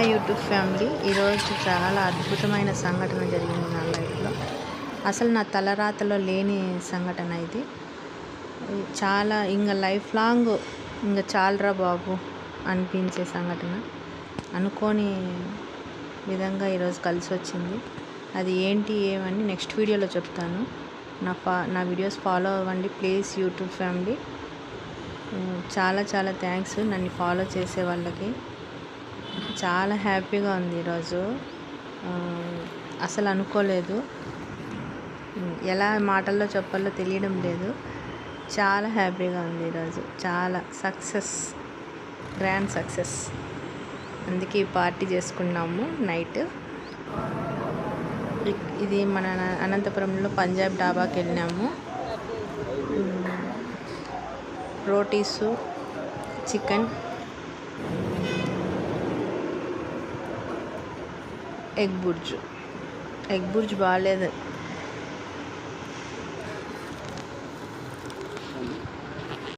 Hi YouTube family. ఈరోజు చాలా అద్భుతమైన సంఘటన జరిగింది నా లైఫ్లో. అసలు నా తలరాతలో లేని సంఘటన ఇది. చాలా ఇంకా లైఫ్ లాంగ్ ఇంకా చాలరా బాబు అనిపించే సంఘటన. అనుకోని విధంగా ఈరోజు కలిసి వచ్చింది. అది ఏంటి ఏమని నెక్స్ట్ వీడియోలో చెప్తాను. నా వీడియోస్ ఫాలో అవ్వండి ప్లీజ్ యూట్యూబ్ ఫ్యామిలీ. చాలా చాలా థ్యాంక్స్ నన్ను ఫాలో చేసే వాళ్ళకి. చాలా హ్యాపీగా ఉంది ఈరోజు. అసలు అనుకోలేదు, ఎలా మాటల్లో చెప్పాలో తెలియడం లేదు. చాలా హ్యాపీగా ఉంది ఈరోజు. చాలా గ్రాండ్ సక్సెస్. అందుకే ఈ పార్టీ చేసుకున్నాము నైట్. ఇది మన అనంతపురంలో పంజాబ్ డాబాకి వెళ్ళినాము. రోటీసు, చికెన్, ఎగ్ బుర్జ్ బాగాలేదు,